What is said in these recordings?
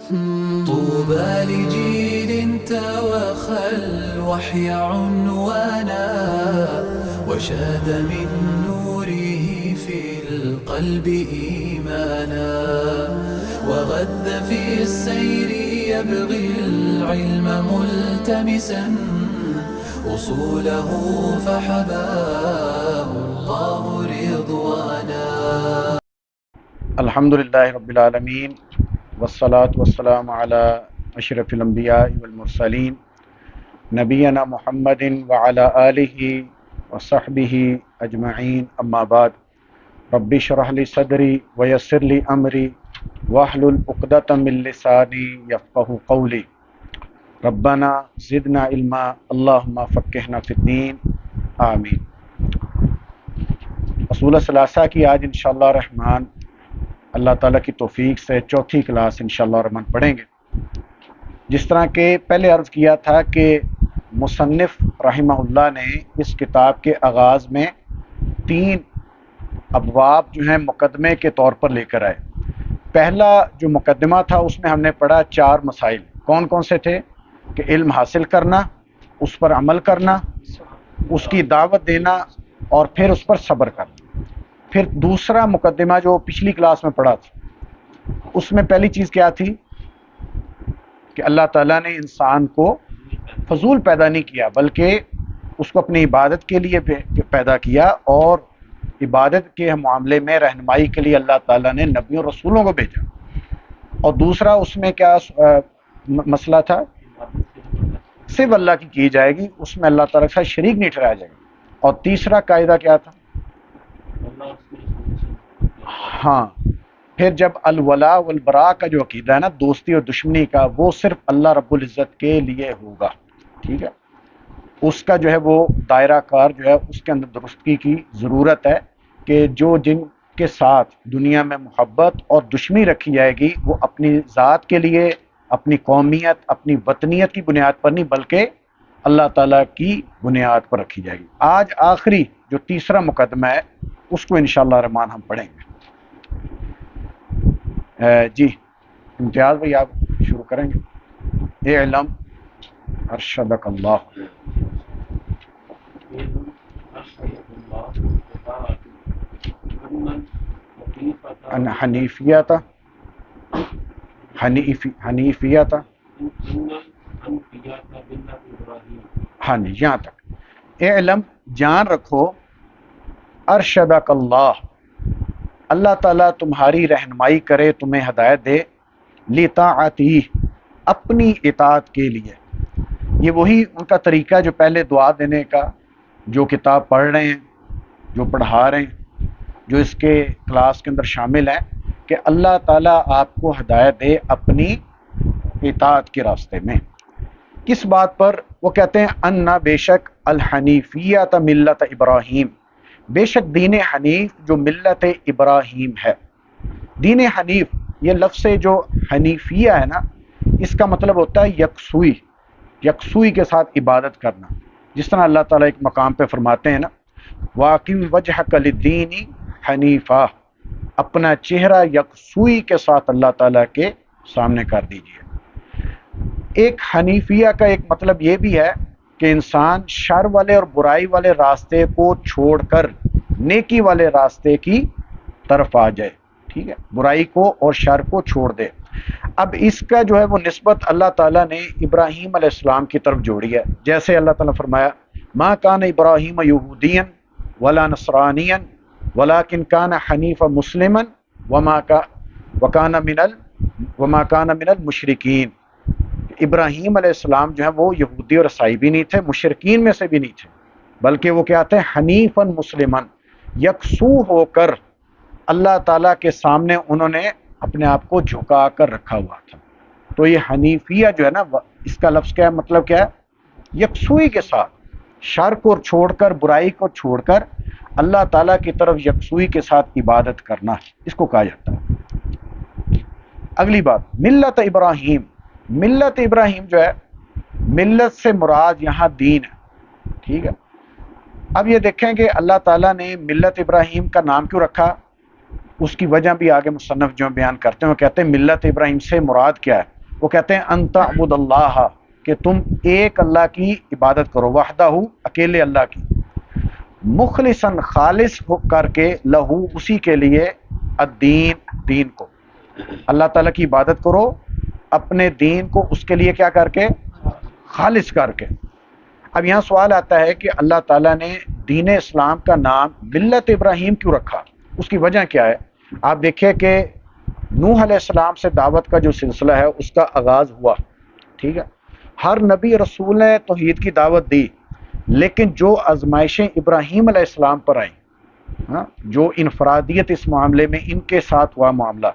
طوبى لجيل توخى الوحي عنوانا وشاد من نوره في القلب إيمانا وغذ في السير يبغي العلم ملتمسا أصوله فحباه الله رضوانا. الحمد للہ رب العالمین والصلاة والسلام علی اشرف الانبیاء والمرسلین نبینا محمد وعلی آلہ وصحبہ اجمعین، اما بعد. رب اشرح لی صدری ویسر لی امری واحلل عقدۃ من لسانی یفقہوا قولی. ربنا زدنا علما اللہم فقہنا فی الدین، آمین. اصول ثلاثہ کی آج انشاءاللہ الرحمن اللہ تعالیٰ کی توفیق سے چوتھی کلاس انشاءاللہ الرحمن پڑھیں گے. جس طرح کہ پہلے عرض کیا تھا کہ مصنف رحمہ اللہ نے اس کتاب کے آغاز میں 3 ابواب جو ہیں مقدمے کے طور پر لے کر آئے. پہلا جو مقدمہ تھا اس میں ہم نے پڑھا 4 مسائل. کون کون سے تھے؟ کہ علم حاصل کرنا، اس پر عمل کرنا، اس کی دعوت دینا اور پھر اس پر صبر کرنا. پھر دوسرا مقدمہ جو پچھلی کلاس میں پڑھا تھا اس میں پہلی چیز کیا تھی کہ اللہ تعالیٰ نے انسان کو فضول پیدا نہیں کیا بلکہ اس کو اپنی عبادت کے لیے پیدا کیا، اور عبادت کے معاملے میں رہنمائی کے لیے اللہ تعالیٰ نے نبیوں رسولوں کو بھیجا. اور دوسرا اس میں کیا مسئلہ تھا؟ صرف اللہ کی جائے گی، اس میں اللہ تعالیٰ کے ساتھ شریک نہیں ٹھہرایا جائے گا. اور تیسرا قاعدہ کیا تھا؟ ہاں، پھر جب الولاء والبراء کا جو عقیدہ ہے نا، دوستی اور دشمنی کا، وہ صرف اللہ رب العزت کے لیے ہوگا. ٹھیک ہے، اس کا جو ہے وہ دائرہ کار جو ہے اس کے اندر درستگی کی ضرورت ہے کہ جن کے ساتھ دنیا میں محبت اور دشمنی رکھی جائے گی وہ اپنی ذات کے لیے، اپنی قومیت، اپنی وطنیت کی بنیاد پر نہیں بلکہ اللہ تعالیٰ کی بنیاد پر رکھی جائے گی. آج آخری جو تیسرا مقدمہ ہے اس کو انشاءاللہ الرحمن ہم پڑھیں گے. جی امتیاز بھائی آپ شروع کریں گے. اعلم ارشدک اللہ. ان حنیفیت ہاں جی یہاں تک. اعلم جان رکھو، ارشدک اللہ اللہ تعالیٰ تمہاری رہنمائی کرے، تمہیں ہدایت دے، لطاعتی اپنی اطاعت کے لیے. یہ وہی ان کا طریقہ جو پہلے دعا دینے کا، جو کتاب پڑھ رہے ہیں، جو پڑھا رہے ہیں، جو اس کے کلاس کے اندر شامل ہیں، کہ اللہ تعالیٰ آپ کو ہدایت دے اپنی اطاعت کے راستے میں. کس بات پر؟ وہ کہتے ہیں انا بے شک الحنیفیت ملت ابراہیم، بے شک دین حنیف جو ملت ابراہیم ہے. دین حنیف، یہ لفظ جو حنیفیہ ہے نا، اس کا مطلب ہوتا ہے یکسوئی کے ساتھ عبادت کرنا. جس طرح اللہ تعالیٰ ایک مقام پہ فرماتے ہیں نا، واقم وجہک للدین حنیفہ، اپنا چہرہ یکسوئی کے ساتھ اللہ تعالیٰ کے سامنے کر دیجیے. ایک حنیفیہ کا ایک مطلب یہ بھی ہے کہ انسان شر والے اور برائی والے راستے کو چھوڑ کر نیکی والے راستے کی طرف آ جائے. ٹھیک ہے، برائی کو اور شر کو چھوڑ دے. اب اس کا جو ہے وہ نسبت اللہ تعالیٰ نے ابراہیم علیہ السلام کی طرف جوڑی ہے. جیسے اللہ تعالیٰ نے فرمایا ما کان ابراہیم یہودیا ولا نصرانیا ولکن کان حنیفا مسلما وما کان من المشرکین. ابراہیم علیہ السلام جو ہے وہ یہودی اور عیسائی بھی نہیں تھے، مشرکین میں سے بھی نہیں تھے، بلکہ وہ کیا تھے؟ حنیفاً مسلماً، یکسو ہو کر اللہ تعالیٰ کے سامنے انہوں نے اپنے آپ کو جھکا کر رکھا ہوا تھا. تو یہ حنیفیہ جو ہے نا، اس کا لفظ کیا ہے؟ مطلب کیا ہے؟ یکسوئی کے ساتھ، شر کو چھوڑ کر، برائی کو چھوڑ کر اللہ تعالیٰ کی طرف یکسوئی کے ساتھ عبادت کرنا، اس کو کہا جاتا ہے. اگلی بات، ملت ابراہیم. ملت ابراہیم جو ہے، ملت سے مراد یہاں دین ہے. ٹھیک ہے، اب یہ دیکھیں کہ اللہ تعالیٰ نے ملت ابراہیم کا نام کیوں رکھا، اس کی وجہ بھی آگے مصنف جو بیان کرتے ہیں. وہ کہتے ہیں ملت ابراہیم سے مراد کیا ہے؟ وہ کہتے ہیں ان تعبد اللہ، کہ تم ایک اللہ کی عبادت کرو، وحدہ، اکیلے اللہ کی، مخلصاً خالص ہو کر کے، لہو اسی کے لیے، الدین دین کو، اللہ تعالیٰ کی عبادت کرو اپنے دین کو اس کے لیے کیا کر کے، خالص کر کے۔ اب یہاں سوال آتا ہے کہ اللہ تعالیٰ نے دین اسلام کا نام ملت ابراہیم کیوں رکھا؟ اس کی وجہ کیا ہے؟ آپ دیکھیں کہ نوح علیہ السلام سے دعوت کا جو سلسلہ ہے اس کا آغاز ہوا، ٹھیک ہے، ہر نبی رسول نے توحید کی دعوت دی، لیکن جو آزمائشیں ابراہیم علیہ السلام پر آئیں، جو انفرادیت اس معاملے میں ان کے ساتھ ہوا معاملہ،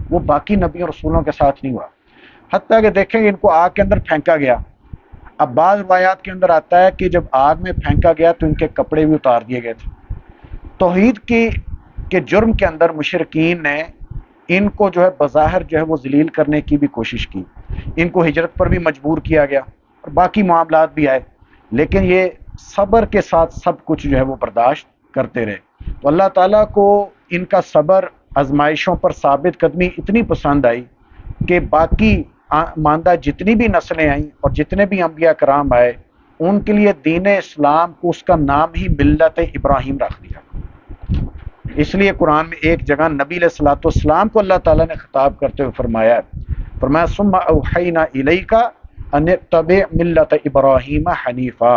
وہ باقی نبی اور رسولوں کے ساتھ نہیں ہوا، حتیٰ کہ دیکھیں ان کو آگ کے اندر پھینکا گیا۔ اب بعض روایات کے اندر آتا ہے کہ جب آگ میں پھینکا گیا تو ان کے کپڑے بھی اتار دیے گئے تھے۔ توحید کے جرم کے اندر مشرکین نے ان کو جو ہے بظاہر جو ہے وہ ذلیل کرنے کی بھی کوشش کی، ان کو ہجرت پر بھی مجبور کیا گیا اور باقی معاملات بھی آئے، لیکن یہ صبر کے ساتھ سب کچھ جو ہے وہ برداشت کرتے رہے۔ تو اللہ تعالیٰ کو ان کا صبر آزمائشوں پر ثابت قدمی اتنی پسند آئی کہ باقی ماندہ جتنی بھی نسلیں آئیں اور جتنے بھی انبیاء کرام آئے، ان کے لیے دین اسلام کو اس کا نام ہی ملت ابراہیم رکھ دیا۔ اس لیے قرآن میں ایک جگہ نبی علیہ الصلوۃ والسلام کو اللہ تعالیٰ نے خطاب کرتے ہوئے فرمایا ثم اوحینا الیک ان اتبع ملت ابراہیم حنیفا،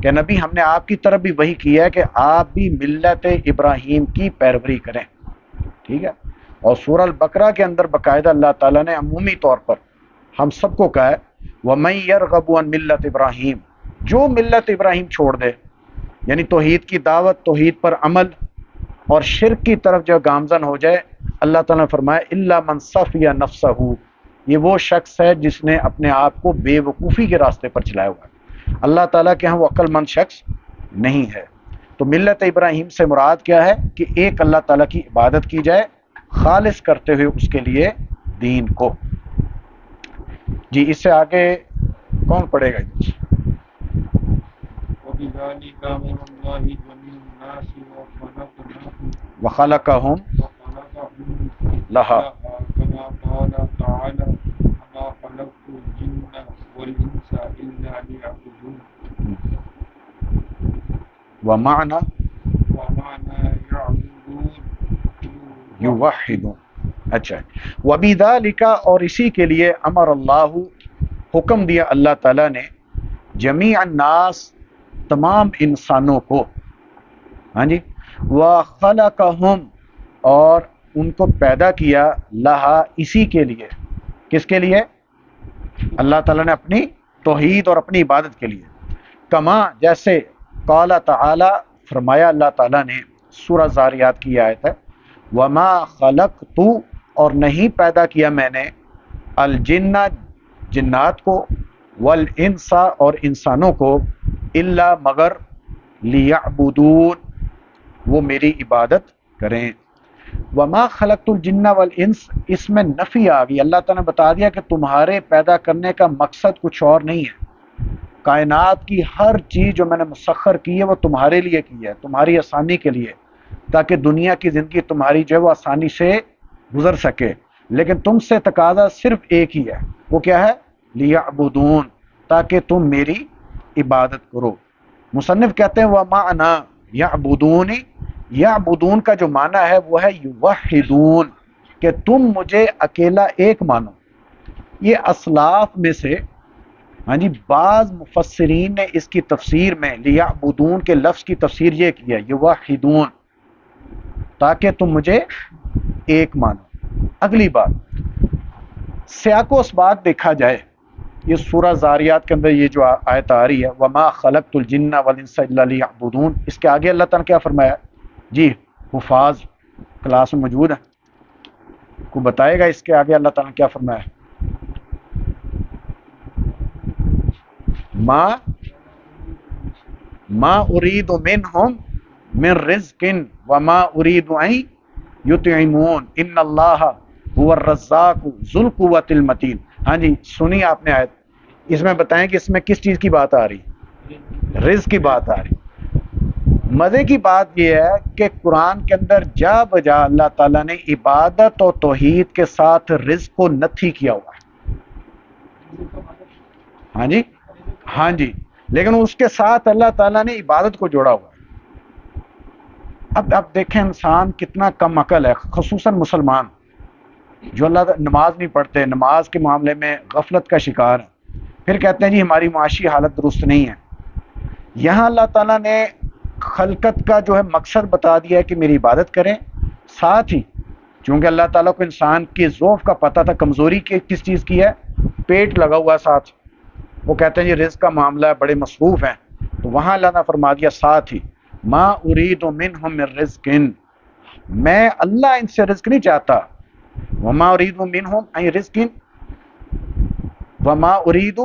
کہ نبی ہم نے آپ کی طرف بھی وحی کیا ہے کہ آپ بھی ملت ابراہیم کی پیروی کریں، ٹھیک ہے۔ اور سورہ البقرہ کے اندر باقاعدہ اللہ تعالیٰ نے عمومی طور پر ہم سب کو کہا ہے وَمَن يَرْغَبُ عَن مِلَّةِ ابراہیم، جو ملت ابراہیم چھوڑ دے، یعنی توحید کی دعوت، توحید پر عمل اور شرک کی طرف جو گامزن ہو جائے، اللہ تعالیٰ نے فرمایا الا من صفی نفسہ، یہ وہ شخص ہے جس نے اپنے آپ کو بے وقوفی کے راستے پر چلایا ہوا ہے، اللہ تعالیٰ کے ہاں وہ عقل مند شخص نہیں ہے۔ تو ملت ابراہیم سے مراد کیا ہے کہ ایک اللہ تعالیٰ کی عبادت کی جائے خالص کرتے ہوئے اس کے لیے دین کو۔ جی اس سے آگے کون پڑھے گا؟ وَخَلَقَهُمْ لَهَا، وَمَعْنَى یوحدون، اچھا، وَبِذَلِكَ، اور اسی کے لیے، امر اللہ، حکم دیا اللہ تعالیٰ نے، جمیع الناس، تمام انسانوں کو، ہاں جی، وَخَلَقَهُمْ، اور ان کو پیدا کیا، لہا، اسی کے لیے، کس کے لیے؟ اللہ تعالیٰ نے اپنی توحید اور اپنی عبادت کے لیے، کما، جیسے، قال تعالی، فرمایا اللہ تعالیٰ نے، سورہ زاریات کی آیت ہے، وما خلقت، اور نہیں پیدا کیا میں نے، الجن، جنات کو، والانس، اور انسانوں کو، الا، مگر، لیعبدون، وہ میری عبادت کریں۔ وما خلقت الجن والانس، اس میں نفی آ گئی، اللہ تعالیٰ نے بتا دیا کہ تمہارے پیدا کرنے کا مقصد کچھ اور نہیں ہے، کائنات کی ہر چیز جو میں نے مسخر کی ہے وہ تمہارے لیے کی ہے، تمہاری آسانی کے لیے، تاکہ دنیا کی زندگی تمہاری جو ہے وہ آسانی سے گزر سکے، لیکن تم سے تقاضا صرف ایک ہی ہے، وہ کیا ہے؟ لیعبدون، تاکہ تم میری عبادت کرو۔ مصنف کہتے ہیں وَمَعْنَا یعبدون، یعبدون کا جو معنی ہے وہ ہے یوحدون، کہ تم مجھے اکیلا ایک مانو۔ یہ اسلاف میں سے، ہاں جی، بعض مفسرین نے اس کی تفسیر میں لیعبدون کے لفظ کی تفسیر یہ کی ہے، یوحدون، تاکہ تم مجھے ایک مانو۔ اگلی بات، سیاق و اسباق دیکھا جائے، یہ سورہ زاریات کے اندر یہ جو آیت آ رہی ہے، وما خلقت الجن والانس الا لیعبدون، اس کے آگے اللہ تعالیٰ نے کیا فرمایا؟ جی حفاظ کلاس میں موجود ہیں، کو بتائے گا اس کے آگے اللہ تعالیٰ نے کیا فرمایا؟ ما اريد منهم من رزق وما اريد ان يطعمون ان اللہ هو الرزاق ذو القوة المتین۔ ہاں جی، سنی آپ نے آیت، اس میں بتائیں کہ اس میں کس چیز کی بات آ رہی؟ رزق کی بات آ رہی۔ مزے کی بات یہ ہے کہ قرآن کے اندر جا بجا اللہ تعالیٰ نے عبادت اور توحید کے ساتھ رزق کو نتھی کیا ہوا ہے، ہاں جی، ہاں جی، لیکن اس کے ساتھ اللہ تعالیٰ نے عبادت کو جوڑا ہوا ہے۔ اب دیکھیں انسان کتنا کم عقل ہے، خصوصاً مسلمان جو نماز نہیں پڑھتے، نماز کے معاملے میں غفلت کا شکار ہے، پھر کہتے ہیں جی ہماری معاشی حالت درست نہیں ہے۔ یہاں اللہ تعالیٰ نے خلقت کا جو ہے مقصد بتا دیا ہے کہ میری عبادت کریں، ساتھ ہی چونکہ اللہ تعالیٰ کو انسان کی ضعف کا پتہ تھا، کمزوری کس چیز کی ہے، پیٹ لگا ہوا ہے ساتھ، وہ کہتے ہیں جی رزق کا معاملہ ہے، بڑے مصروف ہیں، تو وہاں اللہ نے فرما دیا ساتھ ہی ما ارید منہم من رزق، میں اللہ ان سے رزق نہیں چاہتا، وما ارید منہم ان رزق وما ارید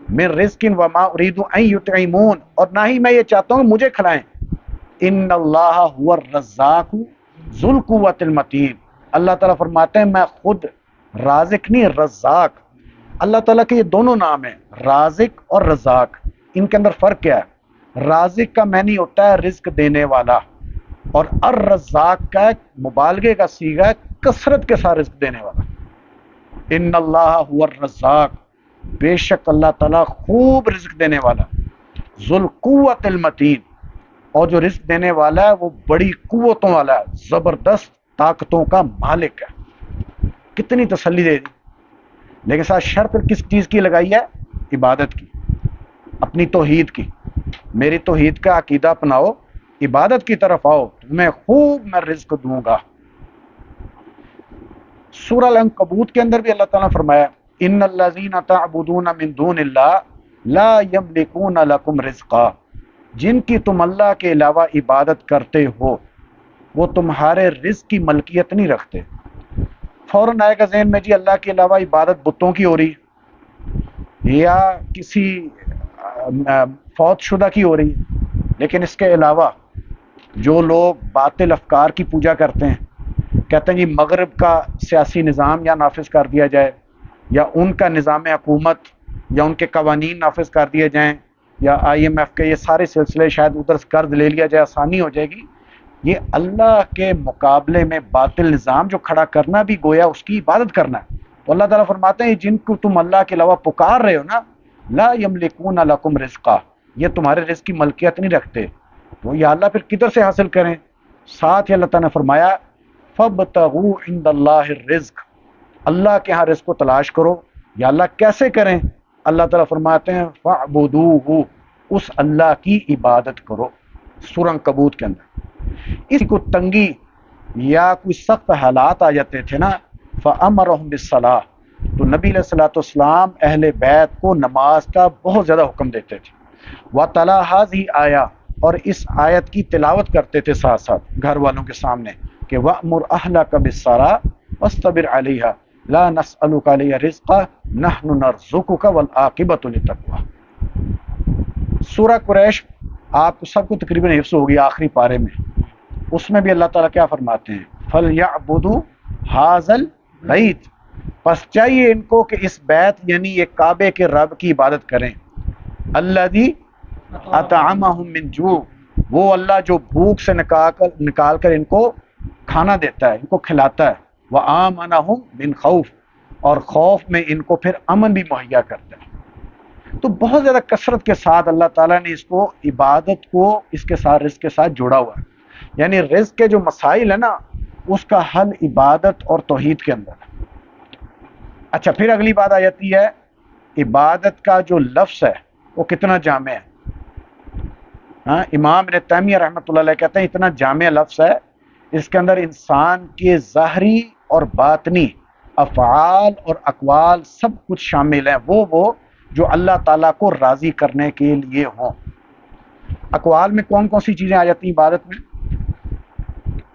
من رزق وما ارید ان یطعمون، اور نہ ہی میں یہ چاہتا ہوں کہ مجھے کھلائیں، ان اللہ هو الرزاق ذو القوۃ المتین، اللہ تعالیٰ فرماتے ہیں میں خود رازق نہیں رزاق۔ اللہ تعالیٰ کے یہ دونوں نام ہیں، رازق اور رزاق، ان کے اندر فرق کیا ہے؟ رازق کا معنی ہوتا ہے رزق دینے والا، اور الرزاق کا مبالغے کا صیغہ ہے کثرت کے ساتھ رزق دینے والا۔ ان اللہ هو الرزاق، بے شک اللہ تعالیٰ خوب رزق دینے والا، ذو القوۃ المتین، اور جو رزق دینے والا ہے وہ بڑی قوتوں والا ہے، زبردست طاقتوں کا مالک ہے۔ کتنی تسلی دے دی، لیکن ساتھ شرط کس چیز کی لگائی ہے؟ عبادت کی، اپنی توحید کی، میری توحید کا عقیدہ اپناؤ، عبادت کی طرف آؤ، تمہیں خوب میں رزق دوں گا۔ سورہ العنکبوت کے اندر بھی اللہ تعالیٰ نے فرمایا ان الذین تعبدون من دون اللہ لا یملکون لکم رزقا، جن کی تم اللہ کے علاوہ عبادت کرتے ہو وہ تمہارے رزق کی ملکیت نہیں رکھتے۔ فوراً آئے گا ذہن میں جی اللہ کے علاوہ عبادت بتوں کی ہو رہی یا کسی فوت شدہ کی ہو رہی، لیکن اس کے علاوہ جو لوگ باطل افکار کی پوجا کرتے ہیں، کہتے ہیں جی مغرب کا سیاسی نظام یا نافذ کر دیا جائے، یا ان کا نظام حکومت یا ان کے قوانین نافذ کر دیے جائیں، یا آئی ایم ایف کے یہ سارے سلسلے شاید ادھر سے قرض لے لیا جائے، آسانی ہو جائے گی۔ یہ اللہ کے مقابلے میں باطل نظام جو کھڑا کرنا بھی گویا اس کی عبادت کرنا ہے۔ تو اللہ تعالیٰ فرماتے ہیں جن کو تم اللہ کے علاوہ پکار رہے ہو نا، لا یملکون لکم رزقا، یہ تمہارے رزق کی ملکیت نہیں رکھتے، تو یا اللہ پھر کدھر سے حاصل کریں؟ ساتھ ہی اللہ تعالیٰ نے فرمایا فابتغوا عند اللہ الرزق، اللہ کے ہاں رزق کو تلاش کرو۔ یا اللہ کیسے کریں؟ اللہ تعالیٰ فرماتے ہیں فاعبدوہ، اس اللہ کی عبادت کرو۔ سورہ عنکبوت کے اندر اس کو تنگی یا کوئی سخت حالات آ جاتے تھے نا، فامرہم بالصلاۃ، تو نبی علیہ الصلوۃ والسلام اہل بیت کو نماز کا بہت زیادہ حکم دیتے تھے، وتلا هذه آیا، اور اس آیت کی تلاوت کرتے تھے ساتھ ساتھ گھر والوں کے سامنے کہ وَأْمُرْ أَهْلَكَ بِالصَّلَاةِ وَاصْطَبِرْ عَلَيْهَا لَا نَسْأَلُكَ عَلَيْهَا رِزْقًا نَحْنُ نَرْزُقُكَ وَالْعَاقِبَةُ لِلتَّقْوَىٰ۔ سورہ قریش آپ کو سب کو تقریباً حفظ ہوگی آخری پارے میں، اس میں بھی اللہ تعالیٰ کیا فرماتے ہیں فَلْيَعْبُدُوا هَٰذَا الْبَيْتَ، پس چاہیے ان کو کہ اس بیت یعنی یہ کعبے کے رب کی عبادت کریں، الَّذِي اطعمہم من جوع، وہ اللہ جو بھوک سے نکال کر ان کو کھانا دیتا ہے، ان کو کھلاتا ہے، وآمنہم من خوف، اور خوف میں ان کو پھر امن بھی مہیا کرتا ہے۔ تو بہت زیادہ کثرت کے ساتھ اللہ تعالیٰ نے اس کو عبادت کو اس کے ساتھ رزق کے ساتھ جوڑا ہوا ہے، یعنی رزق کے جو مسائل ہے نا اس کا حل عبادت اور توحید کے اندر ہے۔ اچھا پھر اگلی بات آ جاتی ہے عبادت کا جو لفظ ہے وہ کتنا جامع ہے۔ ہاں امام ابن تیمیہ رحمۃ اللہ علیہ کہتے ہیں اتنا جامع لفظ ہے، اس کے اندر انسان کے ظاہری اور باطنی افعال اور اقوال سب کچھ شامل ہیں، وہ جو اللہ تعالیٰ کو راضی کرنے کے لیے ہوں۔ اقوال میں کون کون سی چیزیں آ جاتی ہیں عبادت میں؟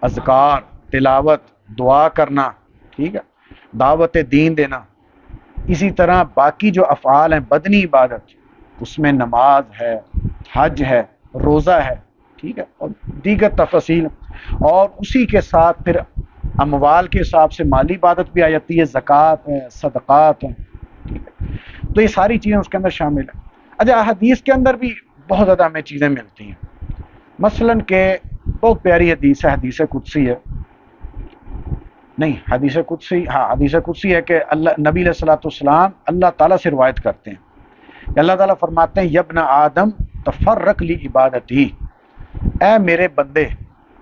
اذکار، تلاوت، دعا کرنا، ٹھیک ہے، دعوت دین دینا۔ اسی طرح باقی جو افعال ہیں بدنی عبادت، اس میں نماز ہے، حج ہے، روزہ ہے، ٹھیک ہے، اور دیگر تفاصیل، اور اسی کے ساتھ پھر اموال کے حساب سے مالی عبادت بھی آ جاتی ہے، زکوٰۃ ہے، صدقات ہیں، ٹھیک ہے، تو یہ ساری چیزیں اس کے اندر شامل ہیں۔ اچھا حدیث کے اندر بھی بہت زیادہ ہمیں چیزیں ملتی ہیں، مثلاً کہ بہت پیاری حدیث ہے، حدیث قدسی ہے، نہیں، حدیث قدسی، ہاں حدیث قدسی ہے کہ اللہ نبی علیہ الصلوۃ والسلام اللہ تعالیٰ سے روایت کرتے ہیں کہ اللہ تعالیٰ فرماتے ہیں یبن آدم تفرق لی عبادتی، اے میرے بندے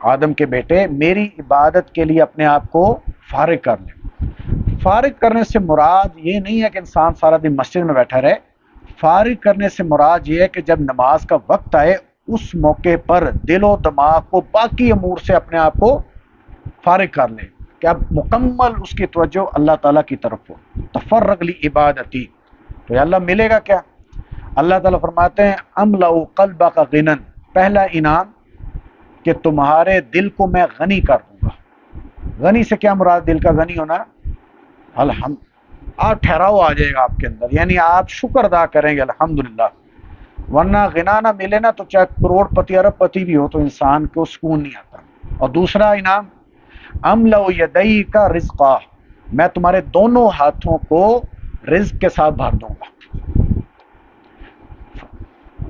آدم کے بیٹے میری عبادت کے لیے اپنے آپ کو فارغ کر لیں۔ فارغ کرنے سے مراد یہ نہیں ہے کہ انسان سارا دن مسجد میں بیٹھا رہے، فارغ کرنے سے مراد یہ ہے کہ جب نماز کا وقت آئے اس موقع پر دل و دماغ کو باقی امور سے اپنے آپ کو فارغ کر لیں کہ اب مکمل اس کی توجہ اللہ تعالیٰ کی طرف ہو۔ تفرغ لی عبادتی، تو یا اللہ ملے گا کیا؟ اللہ تعالیٰ فرماتے ہیں املأ قلبک غنا، پہلا انعام کہ تمہارے دل کو میں غنی کر دوں گا۔ غنی سے کیا مراد؟ دل کا غنی ہونا، آپ ٹھہراؤ آ جائے گا آپ کے اندر، یعنی آپ شکر ادا کریں گے الحمدللہ، ورنہ غنا نہ ملے نا تو چاہے کروڑ پتی ارب پتی بھی ہو تو انسان کو سکون نہیں آتا۔ اور دوسرا انعام املأ یدیک رزقا، میں تمہارے دونوں ہاتھوں کو رزق کے ساتھ بھر دوں گا۔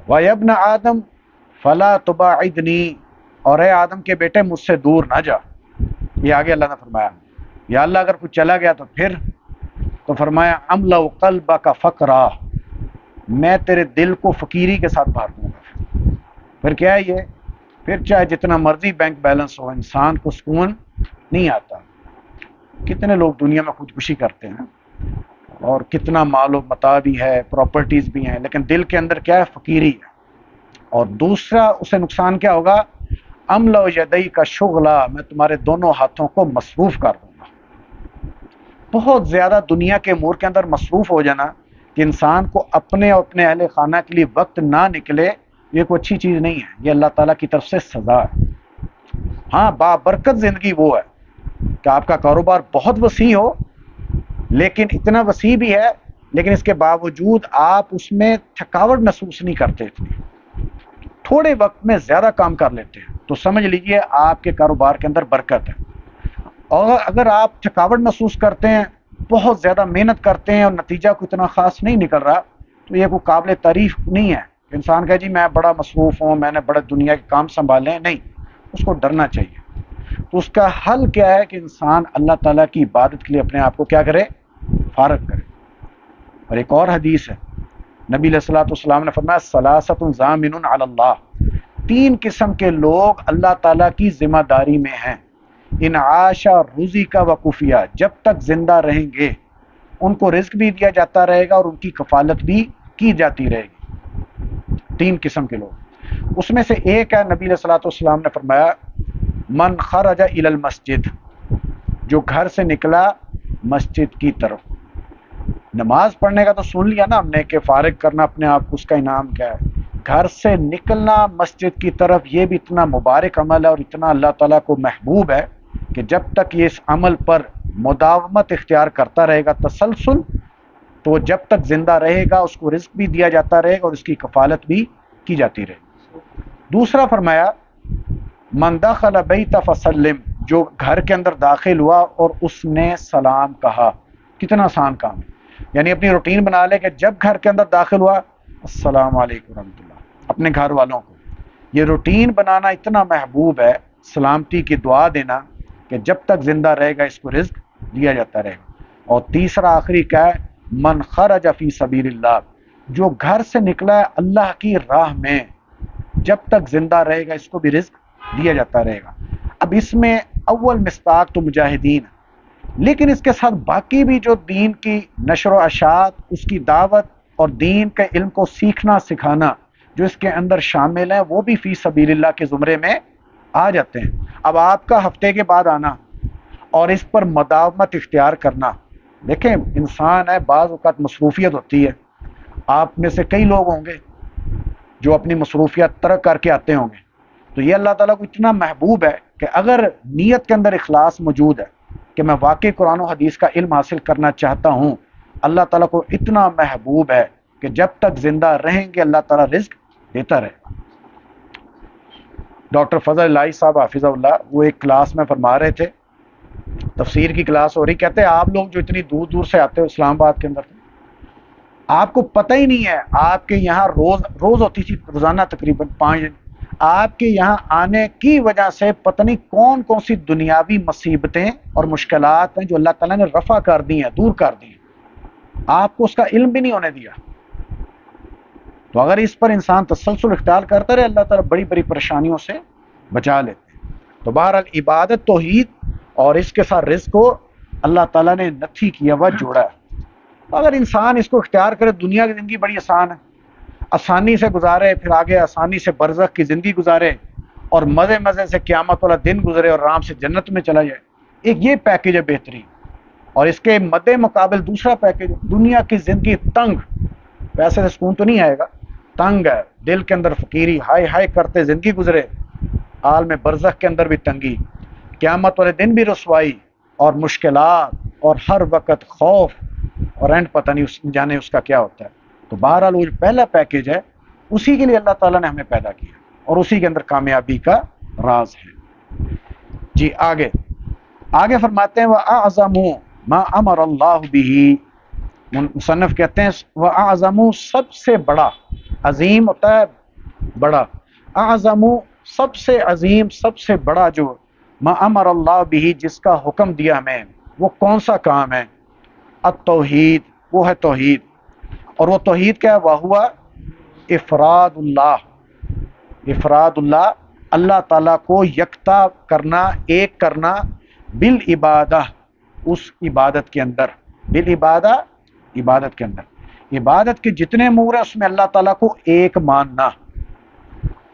وَيَا ابْنَ آدم فَلَا تُبَاعِدْنِي، اور اے آدم کے بیٹے مجھ سے دور نہ جا۔ یہ آگے اللہ نے فرمایا یا اللہ اگر کوئی چلا گیا تو پھر، تو فرمایا املأ قلبک فقرا، میں تیرے دل کو فقیری کے ساتھ بھر دوں گا۔ پھر کیا ہے یہ؟ پھر چاہے جتنا مرضی بینک بیلنس ہو انسان کو سکون نہیں آتا۔ کتنے لوگ دنیا میں خودکشی کرتے ہیں اور کتنا مال و متاع بھی ہے، پراپرٹیز بھی ہیں، لیکن دل کے اندر کیا ہے؟ فقیری ہے۔ اور دوسرا اسے نقصان کیا ہوگا؟ املأ یدیک شغلا، میں تمہارے دونوں ہاتھوں کو مصروف کر دوں گا۔ بہت زیادہ دنیا کے امور کے اندر مصروف ہو جانا کہ انسان کو اپنے اور اپنے اہل خانہ کے لیے وقت نہ نکلے، یہ کوئی اچھی چیز نہیں ہے، یہ اللہ تعالیٰ کی طرف سے سزا ہے۔ ہاں بابرکت زندگی وہ ہے کہ آپ کا کاروبار بہت وسیع ہو، لیکن اتنا وسیع بھی ہے لیکن اس کے باوجود آپ اس میں تھکاوٹ محسوس نہیں کرتے، تھوڑے وقت میں زیادہ کام کر لیتے ہیں، تو سمجھ لیجئے آپ کے کاروبار کے اندر برکت ہے۔ اور اگر آپ تھکاوٹ محسوس کرتے ہیں، بہت زیادہ محنت کرتے ہیں اور نتیجہ کو اتنا خاص نہیں نکل رہا، تو یہ کوئی قابل تعریف نہیں ہے۔ انسان کہے جی میں بڑا مصروف ہوں، میں نے بڑے دنیا کے کام سنبھالے ہیں، نہیں، اس کو ڈرنا چاہیے۔ تو اس کا حل کیا ہے کہ انسان اللہ تعالیٰ کی عبادت کے لیے اپنے آپ کو کیا کرے؟ فارغ کرے۔ اور ایک اور حدیث ہے، نبی علیہ الصلوۃ والسلام نے فرمایا ثلاثۃ ضامن علی اللہ، تین قسم کے لوگ اللہ تعالیٰ کی ذمہ داری میں ہیں، ان عاشا رزق و کفیہ، جب تک زندہ رہیں گے ان کو رزق بھی دیا جاتا رہے گا اور ان کی کفالت بھی کی جاتی رہے گی۔ تین قسم کے لوگ، اس میں سے ایک ہے نبی علیہ الصلوۃ والسلام نے فرمایا من خرج الی المسجد، جو گھر سے نکلا مسجد کی طرف۔ نماز پڑھنے کا تو سن لیا نا ہم نے کہ فارغ کرنا اپنے آپ کو، اس کا انعام کیا ہے۔ گھر سے نکلنا مسجد کی طرف، یہ بھی اتنا مبارک عمل ہے اور اتنا اللہ تعالیٰ کو محبوب ہے کہ جب تک یہ اس عمل پر مداومت اختیار کرتا رہے گا، تسلسل، تو جب تک زندہ رہے گا اس کو رزق بھی دیا جاتا رہے گا اور اس کی کفالت بھی کی جاتی رہے گی۔ دوسرا فرمایا من دخل بیت فسلم، جو گھر کے اندر داخل ہوا اور اس نے سلام کہا۔ کتنا آسان کام ہے، یعنی اپنی روٹین بنا لے کہ جب گھر کے اندر داخل ہوا السلام علیکم ورحمۃ اللہ، اپنے گھر والوں کو۔ یہ روٹین بنانا اتنا محبوب ہے، سلامتی کی دعا دینا کہ جب تک زندہ رہے گا اس کو رزق دیا جاتا رہے گا۔ اور تیسرا آخری کیا ہے؟ من خرج فی سبیل اللہ، جو گھر سے نکلا ہے اللہ کی راہ میں، جب تک زندہ رہے گا اس کو بھی رزق دیا جاتا رہے گا۔ اب اس میں اول مصداق تو مجاہدین، لیکن اس کے ساتھ باقی بھی جو دین کی نشر و اشاعت، اس کی دعوت اور دین کے علم کو سیکھنا سکھانا جو اس کے اندر شامل ہیں، وہ بھی فی سبیل اللہ کے زمرے میں آ جاتے ہیں۔ اب آپ کا ہفتے کے بعد آنا اور اس پر مداومت اختیار کرنا، دیکھیں انسان ہے، بعض اوقات مصروفیت ہوتی ہے، آپ میں سے کئی لوگ ہوں گے جو اپنی مصروفیت ترک کر کے آتے ہوں گے، تو یہ اللہ تعالیٰ کو اتنا محبوب ہے کہ اگر نیت کے اندر اخلاص موجود ہے کہ میں واقعی قرآن و حدیث کا علم حاصل کرنا چاہتا ہوں، اللہ تعالیٰ کو اتنا محبوب ہے کہ جب تک زندہ رہیں گے اللہ تعالیٰ رزق دیتا رہے گا۔ ڈاکٹر فضل الہی صاحب حافظہ اللہ، وہ ایک کلاس میں فرما رہے تھے، تفسیر کی کلاس ہو رہی، کہتے ہیں آپ لوگ جو اتنی دور دور سے آتے ہو اسلام آباد کے اندر، آپ کو پتہ ہی نہیں ہے، آپ کے یہاں روز ہوتی تھی روزانہ تقریباً 5 آپ کے یہاں آنے کی وجہ سے پتہ نہیں کون کون سی دنیاوی مصیبتیں اور مشکلات ہیں جو اللہ تعالیٰ نے رفع کر دی ہیں، دور کر دی ہیں، آپ کو اس کا علم بھی نہیں ہونے دیا۔ تو اگر اس پر انسان تسلسل اختیار کرتا رہے، اللہ تعالیٰ بڑی بڑی پریشانیوں سے بچا لیتے ہیں۔ تو بہرحال عبادت توحید اور اس کے ساتھ رزق کو اللہ تعالیٰ نے نتھی کیا ہوا جوڑا ہے۔ اگر انسان اس کو اختیار کرے، دنیا کی زندگی بڑی آسان ہے، آسانی سے گزارے، پھر آگے آسانی سے برزخ کی زندگی گزارے اور مزے مزے سے قیامت والا دن گزرے اور آرام سے جنت میں چلا جائے، ایک یہ پیکیج ہے بہترین۔ اور اس کے مد مقابل دوسرا پیکیج، دنیا کی زندگی تنگ، پیسے سے سکون تو نہیں آئے گا، تنگ ہے، دل کے اندر فقیری، ہائے ہائے کرتے زندگی گزرے، عالم برزخ کے اندر بھی تنگی، قیامت والے دن بھی رسوائی اور مشکلات اور ہر وقت خوف، اور اینڈ پتہ نہیں جانے اس کا کیا ہوتا ہے۔ تو بہرحال وہ جو پہلا پیکیج ہے اسی کے لیے اللہ تعالیٰ نے ہمیں پیدا کیا اور اسی کے اندر کامیابی کا راز ہے۔ جی آگے فرماتے ہیں وَأَعْظَمُ مَا أَمَرَ اللَّهُ بِهِ، مصنف کہتے ہیں وَأَعْظَمُ سب سے بڑا، عظیم ہوتا ہے بڑا، اعظم سب سے عظیم، سب سے بڑا جو ما امر اللہ بھی، جس کا حکم دیا ہمیں، وہ کون سا کام ہے؟ التوحید، وہ ہے توحید۔ اور وہ توحید کیا ہے؟ وہوا افراد اللہ، افراد اللہ، اللہ تعالیٰ کو یکتا کرنا، ایک کرنا، بالعبادہ، اس عبادت کے اندر، بالعبادہ، عبادت کے اندر، عبادت کے جتنے امور ہیں اس میں اللہ تعالیٰ کو ایک ماننا۔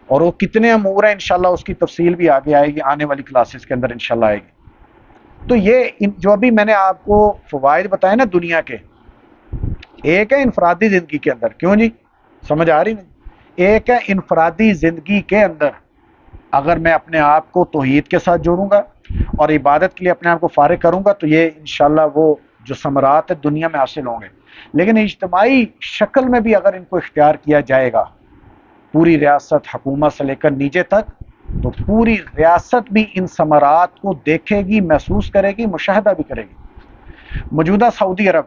اور وہ کتنے امور ہیں انشاءاللہ اس کی تفصیل بھی آگے آئے گی، آنے والی کلاسز کے اندر انشاءاللہ آئے گی۔ تو یہ جو ابھی میں نے آپ کو فوائد بتائے نا دنیا کے، ایک ہے انفرادی زندگی کے اندر، کیوں جی سمجھ آ رہی نہیں؟ ایک ہے انفرادی زندگی کے اندر اگر میں اپنے آپ کو توحید کے ساتھ جوڑوں گا اور عبادت کے لیے اپنے آپ کو فارغ کروں گا تو یہ انشاءاللہ وہ جو ثمرات ہے دنیا میں حاصل ہوں گے۔ لیکن اجتماعی شکل میں بھی اگر ان کو اختیار کیا جائے گا، پوری ریاست، حکومت سے لے کر نیچے تک، تو پوری ریاست بھی ان ثمرات کو دیکھے گی، محسوس کرے گی، مشاہدہ بھی کرے گی۔ موجودہ سعودی عرب،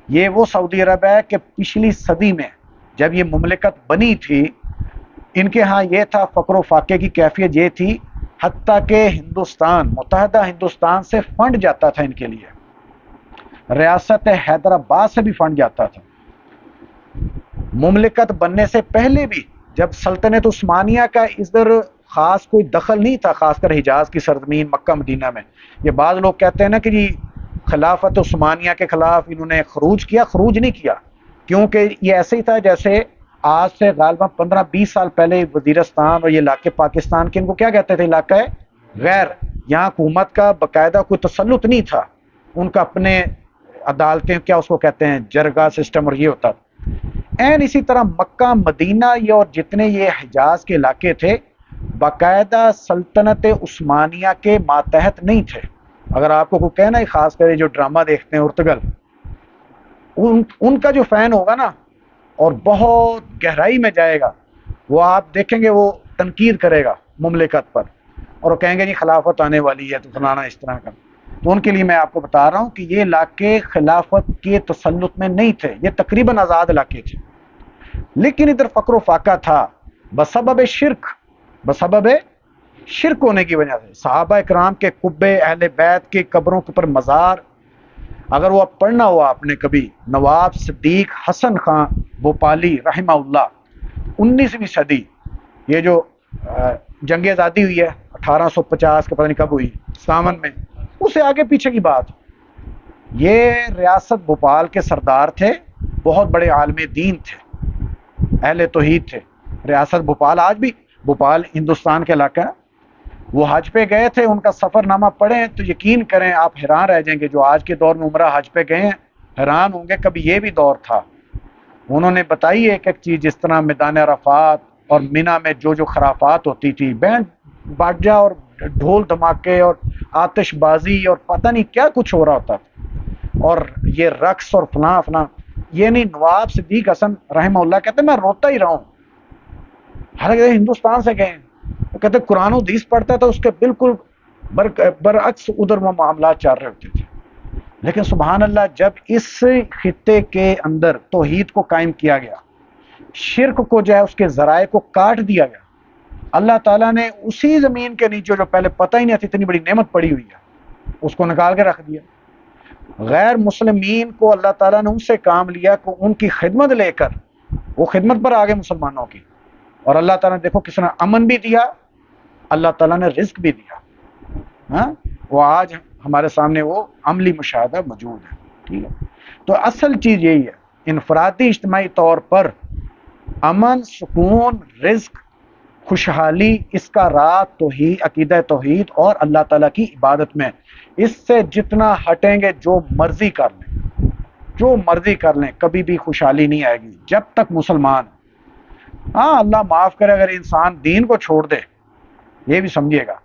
یہ وہ سعودی عرب ہے کہ پچھلی صدی میں جب یہ مملکت بنی تھی، ان کے ہاں یہ تھا، فقر و فاقے کی کیفیت یہ تھی، حتیٰ کہ ہندوستان، متحدہ ہندوستان سے فنڈ جاتا تھا ان کے لیے، ریاست حیدرآباد سے بھی فنڈ جاتا تھا۔ مملکت بننے سے پہلے بھی جب سلطنت عثمانیہ کا ادھر خاص کوئی دخل نہیں تھا، خاص کر حجاز کی سرزمین مکہ مدینہ میں، یہ بعض لوگ کہتے ہیں نا کہ جی خلافت عثمانیہ کے خلاف انہوں نے خروج کیا، خروج نہیں کیا، کیونکہ یہ ایسے ہی تھا جیسے آج سے غالباً 15-20 سال پہلے وزیرستان اور یہ علاقے پاکستان کے، ان کو کیا کہتے تھے؟ علاقہ غیر، یہاں حکومت کا باقاعدہ کوئی تسلط نہیں تھا، ان کا اپنے عدالتیں، کیا اس کو کہتے ہیں، جرگہ سسٹم، اور یہ ہوتا تھا۔ این اسی طرح مکہ مدینہ یہ اور جتنے یہ حجاز کے علاقے تھے باقاعدہ سلطنت عثمانیہ کے ماتحت نہیں تھے۔ اگر آپ کو کوئی کہنا ہے، خاص کر جو ڈرامہ دیکھتے ہیں ارتگل، ان کا جو فین ہوگا نا اور بہت گہرائی میں جائے گا، وہ آپ دیکھیں گے وہ تنقید کرے گا مملکت پر اور وہ کہیں گے جی خلافت آنے والی ہے تو فلانا اس طرح کا۔ تو ان کے لیے میں آپ کو بتا رہا ہوں کہ یہ علاقے خلافت کے تسلط میں نہیں تھے، یہ تقریباً آزاد علاقے تھے، لیکن ادھر فقر و فاقہ تھا بسبب شرک، بسبب شرک ہونے کی وجہ سے۔ صحابہ اکرام کے قبے، اہل بیت کے قبروں کے اوپر مزار، اگر وہ پڑھنا ہوا آپ نے کبھی، نواب صدیق حسن خان بھوپالی رحمہ اللہ، 19ویں صدی، یہ جو جنگ آزادی ہوئی ہے 1850 کے پتہ نہیں کب ہوئی، 57 میں، اس سے آگے پیچھے کی بات، یہ ریاست بھوپال کے سردار تھے، بہت بڑے عالم دین تھے، اہل توحید تھے۔ ریاست بھوپال، آج بھی بھوپال ہندوستان کے علاقہ ہے، وہ حج پہ گئے تھے، ان کا سفر نامہ پڑھیں تو یقین کریں آپ حیران رہ جائیں گے، جو آج کے دور میں عمرہ حج پہ گئے ہیں حیران ہوں گے، کبھی یہ بھی دور تھا۔ انہوں نے بتائی ایک ایک چیز، جس طرح میدان عرفات اور مینا میں جو خرافات ہوتی تھی، بینڈ باجا اور ڈھول دھماکے اور آتش بازی اور پتہ نہیں کیا کچھ ہو رہا ہوتا تھا، اور یہ رقص اور فلاں فلاں، یہ نہیں۔ نواب صدیق حسن رحمہ اللہ کہتے میں روتا ہی رہا ہوں، حالانکہ ہندوستان سے گئے، کہتے قرآن و حدیث پڑھتا تھا، اس کے بالکل برعکس ادھر وہ معاملات چل رہے ہوتے تھے۔ لیکن سبحان اللہ، جب اس خطے کے اندر توحید کو قائم کیا گیا، شرک کو جو ہے اس کے ذرائع کو کاٹ دیا گیا، اللہ تعالیٰ نے اسی زمین کے نیچے جو پہلے پتہ ہی نہیں تھی اتنی بڑی نعمت پڑی ہوئی ہے اس کو نکال کے رکھ دیا. غیر مسلمین کو اللہ تعالیٰ نے ان سے کام لیا کہ ان کی خدمت لے کر وہ خدمت پر آگے مسلمانوں کی. اور اللہ تعالیٰ نے دیکھو کس نے امن بھی دیا, اللہ تعالیٰ نے رزق بھی دیا. ہاں وہ آج ہمارے سامنے وہ عملی مشاہدہ موجود ہے. ٹھیک ہے, تو اصل چیز یہی ہے, انفرادی اجتماعی طور پر امن, سکون, رزق, خوشحالی, اس کا راز توحید, عقیدہ توحید اور اللہ تعالیٰ کی عبادت میں. اس سے جتنا ہٹیں گے جو مرضی کر لیں, جو مرضی کر لیں, کبھی بھی خوشحالی نہیں آئے گی جب تک مسلمان. ہاں اللہ معاف کرے اگر انسان دین کو چھوڑ دے, یہ بھی سمجھیے گا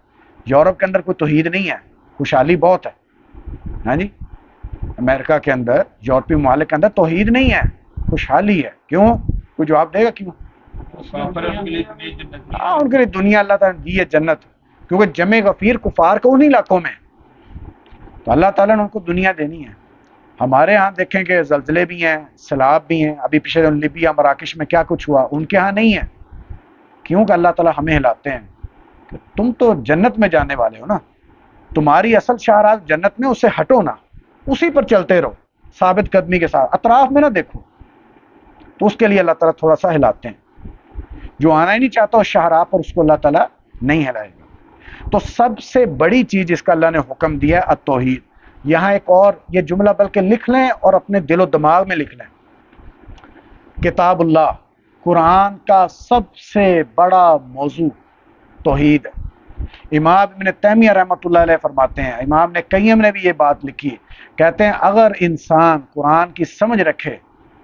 یورپ کے اندر کوئی توحید نہیں ہے, خوشحالی بہت ہے. ہاں جی, امریکہ کے اندر, یورپی ممالک کے اندر توحید نہیں ہے, خوشحالی ہے. کیوں؟ کوئی جواب دے گا کیوں؟ ہاں ان کے لیے دنیا اللہ تعالیٰ نے دی ہے جنت, کیونکہ جمع غفیر کفار کو انہی علاقوں میں, تو اللہ تعالیٰ نے ان کو دنیا دینی ہے. ہمارے ہاں دیکھیں کہ زلزلے بھی ہیں, سیلاب بھی ہیں, ابھی پیچھے لیبیا مراکش میں کیا کچھ ہوا, ان کے ہاں نہیں ہے. کیوں کہ اللہ تعالیٰ ہمیں ہلاتے ہیں کہ تم تو جنت میں جانے والے ہو نا, تمہاری اصل شاہراہ جنت میں, اسے ہٹو نا, اسی پر چلتے رہو ثابت قدمی کے ساتھ, اطراف میں نہ دیکھو. تو اس کے لیے اللہ تعالیٰ تھوڑا سا ہلاتے ہیں. جو آنا ہی نہیں چاہتا اس شاہراہ پر, اس کو اللہ تعالیٰ نہیں ہلائے گا. تو سب سے بڑی چیز جس کا اللہ نے حکم دیا ہے التوحید. یہاں ایک اور یہ جملہ بلکہ لکھ لیں اور اپنے دل و دماغ میں لکھ لیں, کتاب اللہ, قرآن کا سب سے بڑا موضوع توحید ہے. امام ابن تیمیہ رحمۃ اللہ علیہ فرماتے ہیں, امام نے قیم نے بھی یہ بات لکھی, کہتے ہیں اگر انسان قرآن کی سمجھ رکھے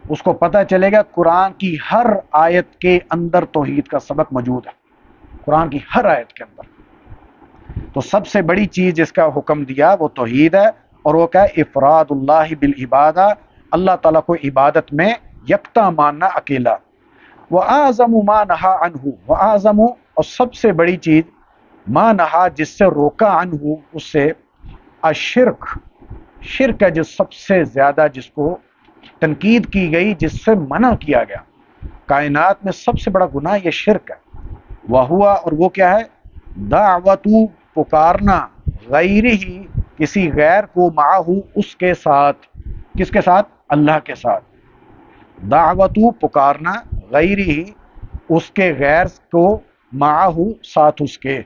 اس کو پتہ چلے گا قرآن کی ہر آیت کے اندر توحید کا سبق موجود ہے, قرآن کی ہر آیت کے اندر. تو سب سے بڑی چیز جس کا حکم دیا وہ توحید ہے, اور وہ کیا ہے؟ افراد اللہ بالعبادہ, اللہ تعالیٰ کو عبادت میں یکتا ماننا, اکیلا. وَأَعْظَمُ مَا نَهَا عَنْهُ, وَأَعْظَمُ, اور سب سے بڑی چیز, ما نہا, جس سے روکا, عنہ, اس سے, الشرک, شرک ہے جو سب سے زیادہ جس کو تنقید کی گئی, جس سے منع کیا گیا. کائنات میں سب سے بڑا گناہ یہ شرک ہے. وہوا, اور وہ کیا ہے؟ دعوت, پکارنا, غیر ہی, کسی غیر کو, معہو, اس کے ساتھ. کس کے ساتھ؟ اللہ کے ساتھ. دعوت, پکارنا, غیر ہی, اس کے غیر کو, معہو, ساتھ اس کے,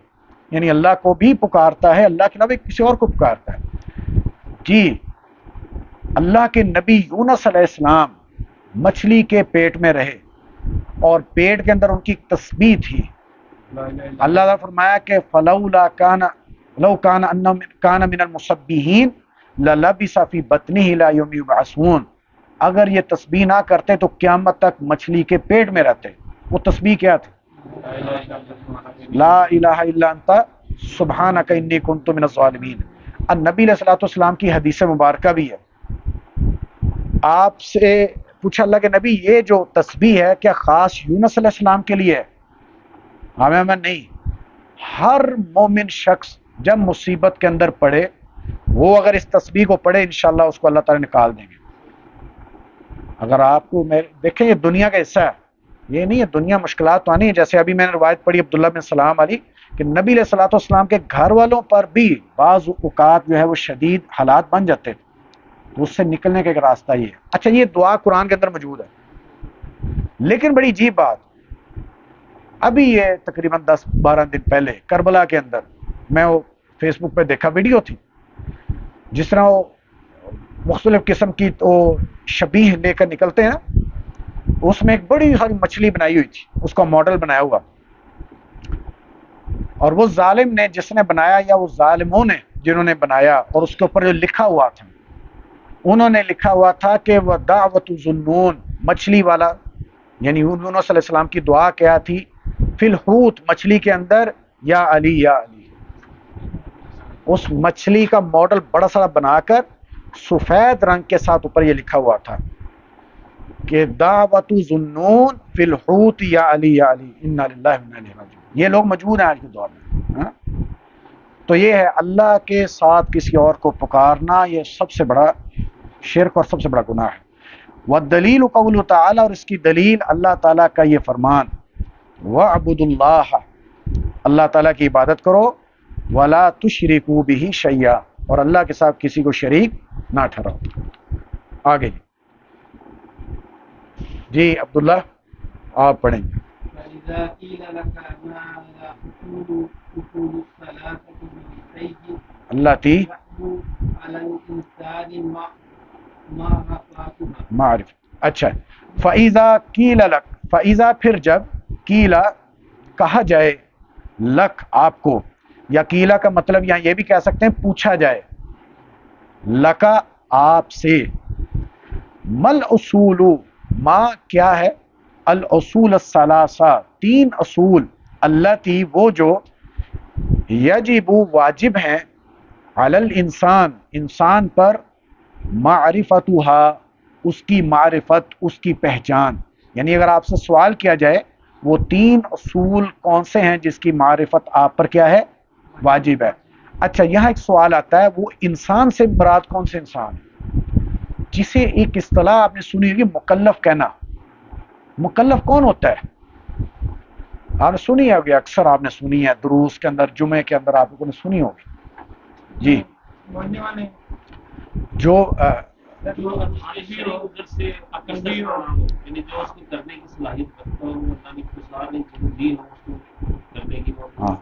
یعنی اللہ کو بھی پکارتا ہے, اللہ کے علاوہ کسی اور کو پکارتا ہے. جی, اللہ کے نبی یونس علیہ السلام مچھلی کے پیٹ میں رہے اور پیٹ کے اندر ان کی تسبیح تھی. اللہ تعالیٰ فرمایا کہ فلولا کان لو کان من المسبحین للبث فی بطنہ الی یوم یبعثون, اگر یہ تسبیح نہ کرتے تو قیامت تک مچھلی کے پیٹ میں رہتے. وہ تسبیح کیا تھی؟ لا الہ الا انت سبحانک انی کنت من الظالمین. النبی علیہ الصلوۃ والسلام کی حدیث مبارکہ بھی ہے. آپ سے پوچھا اللہ کے نبی یہ جو تسبیح ہے کیا خاص یونس علیہ السلام کے لیے ہے؟ ہمیں نہیں, ہر مومن شخص جب مصیبت کے اندر پڑے وہ اگر اس تسبیح کو پڑھے انشاءاللہ اس کو اللہ تعالیٰ نکال دیں گے. اگر آپ کو دیکھیں یہ دنیا کا حصہ ہے, یہ نہیں ہے دنیا مشکلات تو آنی ہے. جیسے ابھی میں نے روایت پڑھی عبداللہ بن سلام علی کہ نبی علیہ الصلوۃ والسلام کے گھر والوں پر بھی بعض اوقات جو ہے وہ شدید حالات بن جاتے تھے, تو اس سے نکلنے کا ایک راستہ یہ ہے. اچھا, یہ دعا قرآن کے اندر موجود ہے, لیکن بڑی عجیب بات, ابھی یہ تقریباً 10-12 دن پہلے کربلا کے اندر میں وہ فیس بک پہ دیکھا ویڈیو تھی, جس طرح وہ مختلف قسم کی تو شبیہ لے کر نکلتے ہیں, اس میں ایک بڑی ساری مچھلی بنائی ہوئی تھی, اس کا ماڈل بنایا ہوا, اور وہ ظالم نے جس نے بنایا یا وہ ظالموں نے جنہوں نے بنایا, اور اس کے اوپر جو لکھا ہوا تھا انہوں نے لکھا ہوا تھا کہ وہ دعوت ذنون, مچھلی والا, یعنی یونس علیہ السلام کی دعا کیا تھی؟ فی الحوت, مچھلی کے اندر, یا علی یا علی. اس مچھلی کا ماڈل بڑا سارا بنا کر سفید رنگ کے ساتھ اوپر یہ لکھا ہوا تھا کہ دعوت ذنون فی الحوت یا علی یا علی انا للہ و انا الیہ راجعون. یہ لوگ موجود ہیں آج کے دور میں. تو یہ ہے اللہ کے ساتھ کسی اور کو پکارنا, یہ سب سے بڑا شرک اور سب سے بڑا گناہ ہے. والدلیل قول تعالی, اور اس کی دلیل اللہ تعالیٰ کا یہ فرمان, وَاعْبُدُوا اللَّهَ, اللہ تعالیٰ کی عبادت کرو، ولا تشرکوا بہ شیئا، اور اللہ کے ساتھ کسی کو شریک نہ ٹھہراؤ۔ آگے جی عبداللہ آپ پڑھیں گے۔ فإذا قيل لك ما أصول الثلاثة بالسيف التي يحبو على الإنسان معرفتها۔ معرف، اچھا، فَإِذَا قِيلَ لَكَ، فَإِذَا پھر جب، قیلا کہا جائے، لک آپ کو، یا قیلا کا مطلب یہاں یہ بھی کہہ سکتے ہیں پوچھا جائے، لکا آپ سے، مل اصول، ما کیا ہے، الاصول الثلاثہ تین اصول، التی وہ جو، یجب واجب ہیں، علی الانسان انسان پر، معرفتها اس کی معرفت، اس کی پہچان، یعنی اگر آپ سے سوال کیا جائے وہ تین اصول کون سے ہیں جس کی معرفت آپ پر کیا ہے، واجب ہے۔ اچھا یہاں ایک سوال آتا ہے، وہ انسان سے مراد کون سے انسان ہے؟ جسے ایک اصطلاح آپ نے سنی ہوگی مکلف کہنا۔ مکلف کون ہوتا ہے؟ آپ نے سنی ہوگی، اکثر آپ نے سنی ہے دروس کے اندر، جمعے کے اندر آپ لوگوں نے سنی ہوگی جی، بولنے والے جو جو عقلی ہو، ادھر سے عقلی ہو، یعنی جو اس کو کرنے کی صلاحیت رکھتا ہو، اللہ نے خصوصیات جو دی ہو اس کو کرنے کی وہ۔ ہاں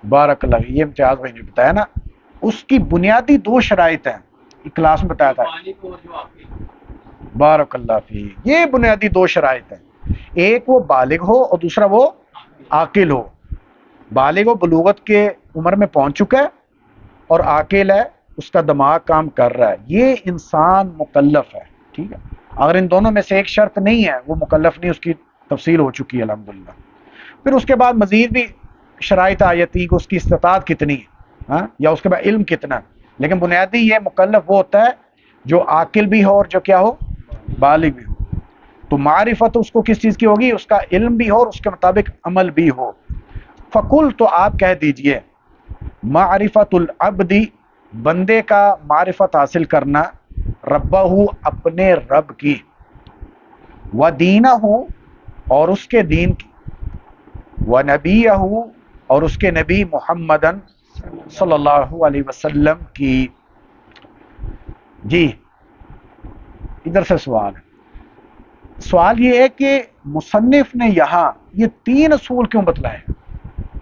بارک اللہ، یہ امتیاز بھائی نے بتایا نا، اس کی بنیادی دو شرائط ہیں، کلاس میں بتایا تھا، مالک ہو جو عقلی۔ بارک اللہ فی، یہ بنیادی دو شرائط ہیں، ایک وہ بالغ ہو اور دوسرا وہ عاقل ہو۔ بالغ و بلوغت کے عمر میں پہنچ چکا ہے، اور عاقل ہے، اس کا دماغ کام کر رہا ہے، یہ انسان مکلف ہے، ٹھیک ہے۔ اگر ان دونوں میں سے ایک شرط نہیں ہے وہ مکلف نہیں، اس کی تفصیل ہو چکی ہے الحمدللہ۔ پھر اس کے بعد مزید بھی شرائط آ جاتی کہ اس کی استطاعت کتنی ہے، ہاں، یا اس کے بعد علم کتنا ہے، لیکن بنیادی یہ مکلف وہ ہوتا ہے جو عاقل بھی ہو اور جو کیا ہو، بالغ بھی ہو۔ تو معرفت اس کو کس چیز کی ہوگی، اس کا علم بھی ہو اور اس کے مطابق عمل بھی ہو۔ فقل تو آپ کہہ دیجئے، معرفت العبد بندے کا معرفت حاصل کرنا، ربہ اپنے رب کی، و دینہ اور اس کے دین کی، و نبیہ اور اس کے نبی محمدن صلی اللہ علیہ وسلم کی۔ جی ادھر سے سوال ہے، سوال یہ ہے کہ مصنف نے یہاں یہ تین اصول کیوں بتلائے؟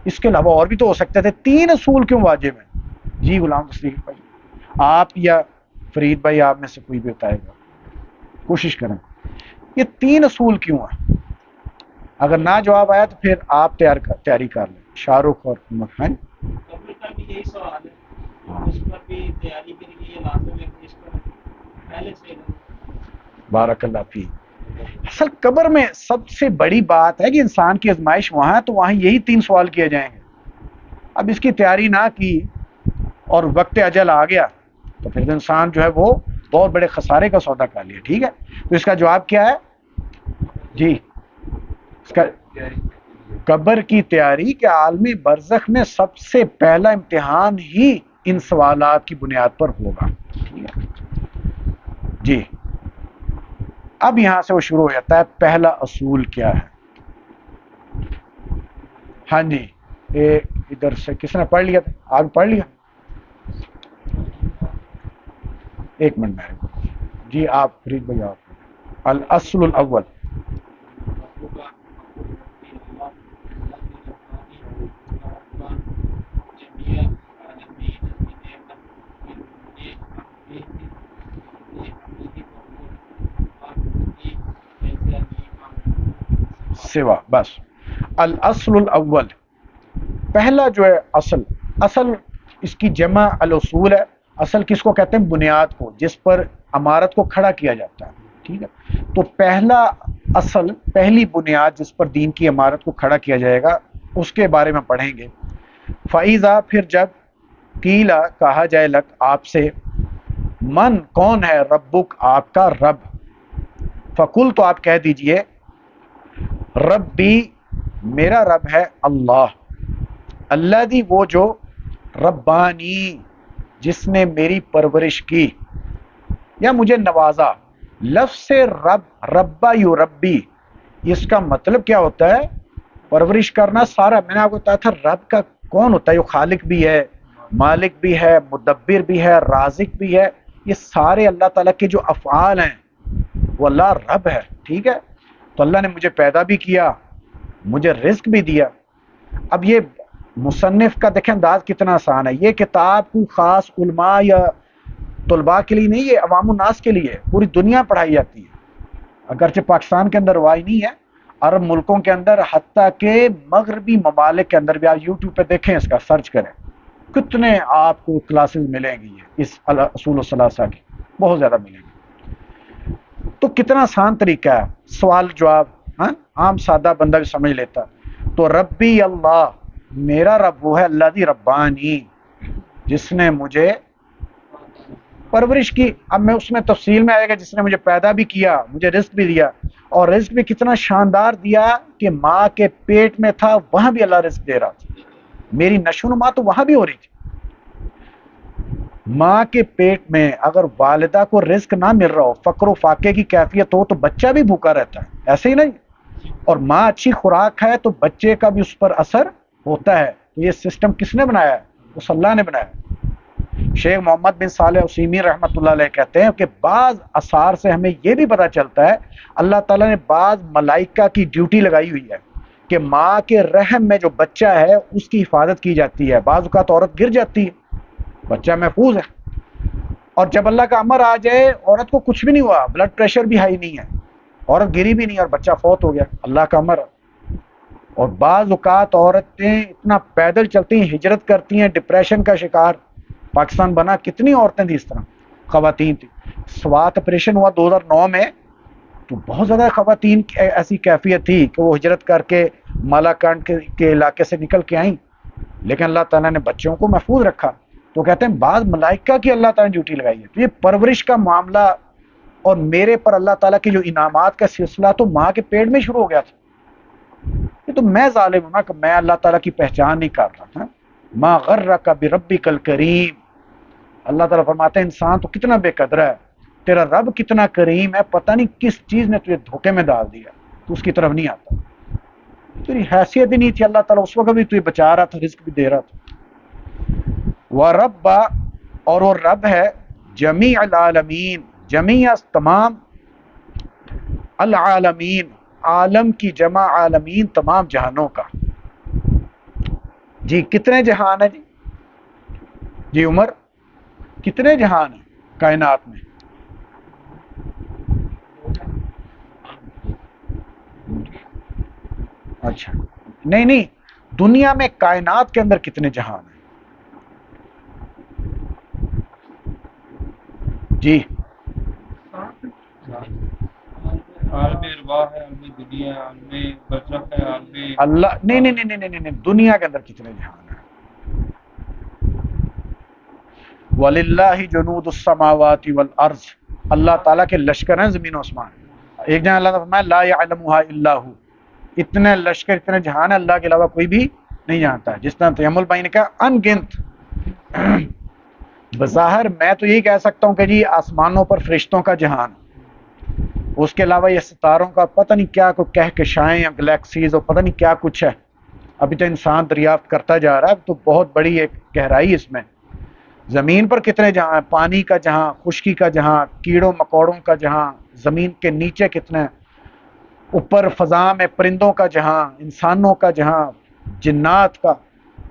اس کے علاوہ اور بھی تو ہو سکتے تھے، تین اصول کیوں واجب ہیں؟ جی غلام تسلیم بھائی آپ یا فرید بھائی آپ میں سے کوئی بھی بتائے گا، کوشش کریں، یہ تین اصول کیوں ہیں؟ اگر نہ جواب آیا تو پھر آپ تیاری کر لیں، شاہ رخ اور مکھن۔ قبر کا بھی یہی سوال ہے، اس پر بھی تیاری کے لیے یہ لازم ہے کہ اس پر پہلے سے بارک اللہ فی۔ اصل قبر میں سب سے بڑی بات ہے کہ انسان کی آزمائش وہاں ہے، تو وہاں یہی تین سوال کیے جائیں گے۔ اب اس کی تیاری نہ کی اور وقت اجل آ گیا تو پھر انسان جو ہے وہ بہت بڑے خسارے کا سودا کر لیا، ٹھیک ہے۔ تو اس کا جواب کیا ہے جی؟ اس کا قبر کی تیاری کے عالم برزخ میں سب سے پہلا امتحان ہی ان سوالات کی بنیاد پر ہوگا، ٹھیک ہے جی۔ اب یہاں سے وہ شروع ہو جاتا ہے، پہلا اصول کیا ہے؟ ہاں جی، ادھر سے کس نے پڑھ لیا تھا؟ آپ پڑھ لیا؟ ایک منٹ میں جی، آپ فرید بھائی آپ الاصل الاول۔ سوا بس، الاصل الاول پہلا جو ہے اصل، اصل اس کی جمع الاصول ہے۔ اصل کس کو کہتے ہیں؟ بنیاد کو، جس پر عمارت کو کھڑا کیا جاتا ہے، ٹھیک ہے۔ تو پہلا اصل، پہلی بنیاد جس پر دین کی عمارت کو کھڑا کیا جائے گا، اس کے بارے میں پڑھیں گے۔ فَإِذَا پھر جب، قیلا کہا جائے لک آپ سے، من کون ہے، ربک آپ کا رب، فقل تو آپ کہہ دیجئے، ربی میرا رب ہے اللہ، الذی وہ جو، ربانی جس نے میری پرورش کی یا مجھے نوازا۔ لفظ رب، ربا یو ربی، اس کا مطلب کیا ہوتا ہے؟ پرورش کرنا سارا، میں نے آپ کو بتایا تھا رب کا کون ہوتا ہے، جو خالق بھی ہے، مالک بھی ہے، مدبر بھی ہے، رازق بھی ہے، یہ سارے اللہ تعالیٰ کے جو افعال ہیں وہ اللہ رب ہے، ٹھیک ہے؟ تو اللہ نے مجھے پیدا بھی کیا، مجھے رزق بھی دیا۔ اب یہ مصنف کا دیکھیں انداز کتنا آسان ہے، یہ کتاب کو خاص علماء یا طلباء کے لیے نہیں، یہ عوام الناس کے لیے پوری دنیا پڑھائی جاتی ہے، اگرچہ پاکستان کے اندر رواج نہیں ہے، عرب ملکوں کے اندر، حتیٰ کہ مغربی ممالک کے اندر بھی، آپ یوٹیوب پہ دیکھیں، اس کا سرچ کریں، کتنے آپ کو کلاسز ملیں گی اس اصول الثلاثہ کی، بہت زیادہ ملیں گی۔ تو کتنا آسان طریقہ ہے، سوال جواب، ہاں عام سادہ بندہ بھی سمجھ لیتا۔ تو ربی اللہ، میرا رب وہ ہے اللہ دی ربانی، جس نے مجھے پرورش کی۔ اب میں اس میں تفصیل میں آئے گا، جس نے مجھے پیدا بھی کیا، مجھے رزق بھی دیا، اور رزق بھی کتنا شاندار دیا کہ ماں کے پیٹ میں تھا وہاں بھی اللہ رزق دے رہا تھا، میری نشو و نما تو وہاں بھی ہو رہی تھی۔ ماں کے پیٹ میں اگر والدہ کو رزق نہ مل رہا ہو، فقر و فاقے کی کیفیت ہو، تو بچہ بھی بھوکا رہتا ہے، ایسے ہی نہیں؟ اور ماں اچھی خوراک کھائے تو بچے کا بھی اس پر اثر ہوتا ہے۔ تو یہ سسٹم کس نے بنایا ہے؟ اس اللہ نے بنایا۔ شیخ محمد بن صالح عثیمین رحمۃ اللہ علیہ کہتے ہیں کہ بعض آثار سے ہمیں یہ بھی پتہ چلتا ہے اللہ تعالیٰ نے بعض ملائکہ کی ڈیوٹی لگائی ہوئی ہے کہ ماں کے رحم میں جو بچہ ہے اس کی حفاظت کی جاتی ہے۔ بعض اوقات عورت گر جاتی ہے، بچہ محفوظ ہے، اور جب اللہ کا امر آ جائے عورت کو کچھ بھی نہیں ہوا، بلڈ پریشر بھی ہائی نہیں ہے، عورت گری بھی نہیں اور بچہ فوت ہو گیا، اللہ کا امر۔ اور بعض اوقات عورتیں اتنا پیدل چلتی ہیں، ہجرت کرتی ہیں، ڈپریشن کا شکار، پاکستان بنا کتنی عورتیں تھیں اس طرح، خواتین تھیں۔ سوات آپریشن ہوا 2009 میں، تو بہت زیادہ خواتین کی ایسی کیفیت تھی کہ وہ ہجرت کر کے مالاکنڈ کے علاقے سے نکل کے آئیں، لیکن اللہ تعالیٰ نے بچوں کو محفوظ رکھا۔ تو کہتے ہیں بعض ملائکہ کی اللہ تعالیٰ نے ڈیوٹی لگائی ہے۔ تو یہ پرورش کا معاملہ اور میرے پر اللہ تعالیٰ کے جو انعامات کا سلسلہ تو ماں کے پیٹ میں شروع ہو گیا تھا۔ یہ تو میں ظالم ہوں نا کہ میں اللہ تعالیٰ کی پہچان نہیں کر رہا تھا۔ ما غرک بربک الکریم، اللہ تعالیٰ فرماتے ہیں انسان تو کتنا بے قدر ہے، تیرا رب کتنا کریم ہے، پتہ نہیں کس چیز نے تجھے دھوکے میں ڈال دیا، تو اس کی طرف نہیں آتا۔ تیری حیثیت ہی نہیں تھی، اللہ تعالیٰ اس وقت بھی تجھے بچا رہا تھا، رزق بھی دے رہا تھا۔ وَرَبَّ، اور وہ رب ہے جمیع العالمین، جمیع تمام، العالمین عالم کی جمع، عالمین تمام جہانوں کا۔ جی کتنے جہان ہیں جی؟ جی عمر کتنے جہان ہیں کائنات میں؟ اچھا نہیں، دنیا میں کائنات کے اندر کتنے جہان ہیں؟ جی عالم ارواح ہے، عالم دنیا ہے، عالم برزخ ہے، عالم اللہ نہیں، دنیا کے اندر کتنے جہان ہیں؟ وَلِلَّهِ جُنُودُ السَّمَاوَاتِ وَالْأَرْضِ، اللہ تعالیٰ کے لشکر ہیں زمین و آسمان۔ ایک جہاں اللہ نے فرمایا لا يعلمها الا هو، اتنے لشکر اتنے جہان ہے اللہ کے علاوہ کوئی بھی نہیں جانتا ہے۔ جس طرح تیمل بھائی نے کہا ان گنت، بظاہر میں تو یہی کہہ سکتا ہوں کہ جی آسمانوں پر فرشتوں کا جہان، اس کے علاوہ یہ ستاروں کا پتہ نہیں کیا کوئی کہکشائیں یا گلیکسیز اور پتہ نہیں کیا کچھ ہے، ابھی تو انسان دریافت کرتا جا رہا ہے، تو بہت بڑی ایک گہرائی اس میں۔ زمین پر کتنے جہاں ہیں، پانی کا جہاں، خشکی کا جہاں، کیڑوں مکوڑوں کا جہاں، زمین کے نیچے کتنے، اوپر فضا میں پرندوں کا جہاں، انسانوں کا جہاں، جنات کا،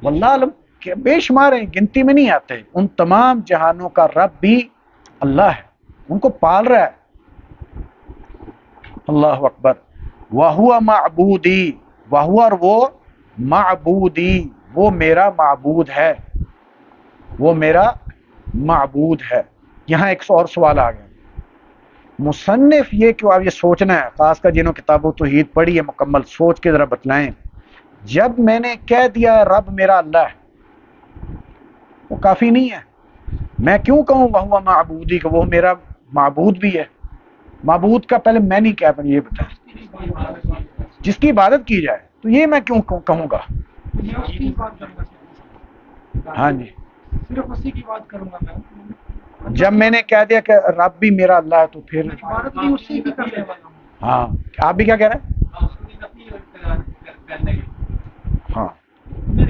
واللہ علم کہ بے شمار ہیں، گنتی میں نہیں آتے۔ ان تمام جہانوں کا رب بھی اللہ ہے، ان کو پال رہا ہے۔ اللہ اکبر۔ وَهُوَ مَعْبُودِي، وَهُوَ، اور وہ، معبودی، وہ میرا معبود ہے، وہ میرا معبود ہے۔ یہاں ایک اور سوال آ گیا، مصنف یہ کہ آپ یہ سوچنا ہے، خاص کر جنہوں کتاب و توحید پڑھی ہے مکمل، سوچ کے ذرا بتلائیں، جب میں نے کہہ دیا رب میرا اللہ ہے، وہ کافی نہیں ہے، میں کیوں کہوں وَهُوَ معبودی کہ وہ میرا معبود بھی ہے؟ معبود کا پہلے میں نہیں کہہ پایا، یہ بتائیں، جس کی عبادت کی جائے، تو یہ میں کیوں کہوں گا؟ ہاں جی، صرف اسی کی بات کروں گا میں، جب میں نے کہہ دیا کہ رب بھی میرا اللہ ہے تو پھر عبادت بھی اسی کی کرنے والا ہوں۔ ہاں، آپ بھی کیا کہہ رہے ہیں؟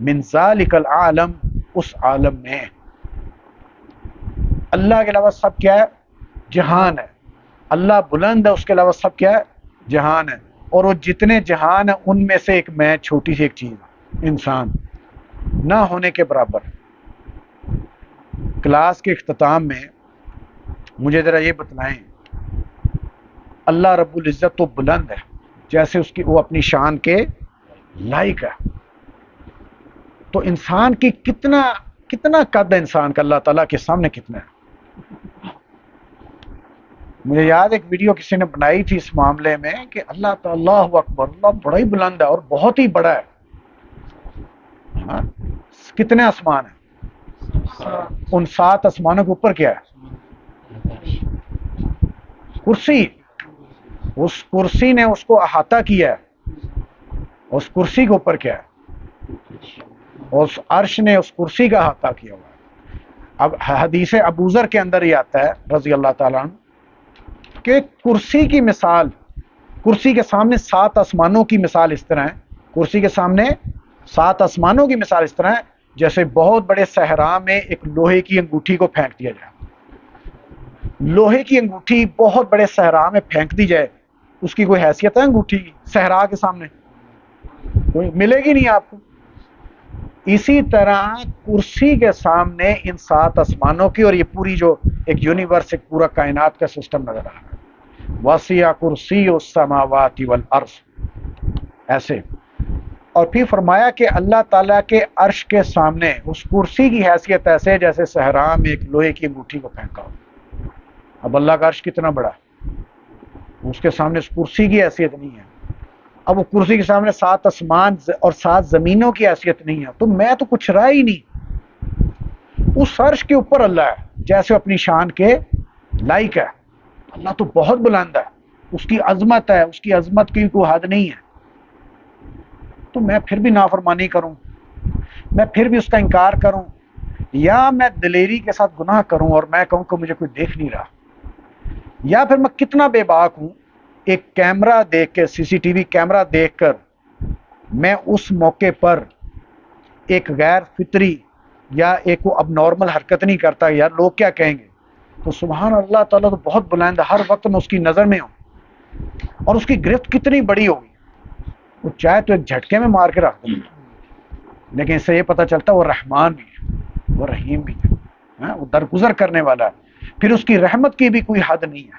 من ذالک العالم، اس عالم میں اللہ کے علاوہ سب کیا ہے؟ جہان ہے. اللہ بلند ہے، اس کے علاوہ سب کیا ہے؟ جہان ہے. اور وہ جتنے جہان ہیں ان میں سے ایک میں، چھوٹی سی ایک چیز، انسان، نہ ہونے کے برابر. کلاس کے اختتام میں مجھے ذرا یہ بتلائیں، اللہ رب العزت تو بلند ہے جیسے اس کی وہ اپنی شان کے لائق ہے، تو انسان کی کتنا قد ہے انسان کا اللہ تعالیٰ کے سامنے کتنا ہے؟ مجھے یاد ایک ویڈیو کسی نے بنائی تھی اس معاملے میں کہ اللہ تعالیٰ اکبر، اللہ بڑا ہی بلند ہے اور بہت ہی بڑا ہے. ہاں، کتنے آسمان ہیں؟ ان 7 آسمانوں کے اوپر کیا ہے؟ کرسی. اس کرسی نے اس کو احاطہ کیا ہے. اس کرسی کے اوپر کیا ہے؟ اس عرش نے اس کرسی کا احاطہ کیا ہوا ہے. اب حدیث ابوذر کے اندر ہی آتا ہے رضی اللہ تعالیٰ عنہ کہ کرسی کی مثال، کرسی کے سامنے 7 آسمانوں کی مثال اس طرح ہے، کرسی کے سامنے 7 آسمانوں کی مثال اس طرح ہے جیسے بہت بڑے صحرا میں ایک لوہے کی انگوٹھی کو پھینک دیا جائے. لوہے کی انگوٹھی بہت بڑے صحرا میں پھینک دی جائے، اس کی کوئی حیثیت ہے انگوٹھی کی؟ صحرا کے سامنے کوئی ملے گی نہیں آپ کو. اسی طرح کرسی کے سامنے ان 7 آسمانوں کی اور یہ پوری جو ایک یونیورس، ایک پورا کائنات کا سسٹم نظر آ رہا ہے. وسع کرسی السماوات والارض، ایسے. اور پھر فرمایا کہ اللہ تعالیٰ کے عرش کے سامنے اس کرسی کی حیثیت ایسے جیسے صحرا میں ایک لوہے کی انگوٹھی کو پھینکا ہو. اب اللہ کا عرش کتنا بڑا ہے، اس کے سامنے اس کرسی کی حیثیت نہیں ہے. اب وہ کرسی کے سامنے 7 آسمان اور 7 زمینوں کی حیثیت نہیں ہے، تو میں تو کچھ رہا ہی نہیں. اس عرش کے اوپر اللہ ہے جیسے اپنی شان کے لائق ہے. اللہ تو بہت بلند ہے، اس کی عظمت ہے، اس کی عظمت کی کوئی حد نہیں ہے. تو میں پھر بھی نافرمانی کروں، میں پھر بھی اس کا انکار کروں، یا میں دلیری کے ساتھ گناہ کروں اور میں کہوں کہ مجھے کوئی دیکھ نہیں رہا، یا پھر میں کتنا بے باک ہوں، ایک کیمرہ دیکھ کے، CCTV کیمرہ دیکھ کر میں اس موقع پر ایک غیر فطری یا ایک وہ اب نارمل حرکت نہیں کرتا، یار لوگ کیا کہیں گے. تو سبحان اللہ تعالیٰ تو بہت بلند ہے، ہر وقت میں اس کی نظر میں ہوں، اور اس کی گرفت کتنی بڑی ہوگی، وہ چاہے تو ایک جھٹکے میں مار کے رکھ دیں، لیکن اس سے یہ پتہ چلتا ہے وہ رحمان بھی ہے، وہ رحیم بھی ہے، وہ درگزر کرنے والا ہے، پھر اس کی رحمت کی بھی کوئی حد نہیں ہے.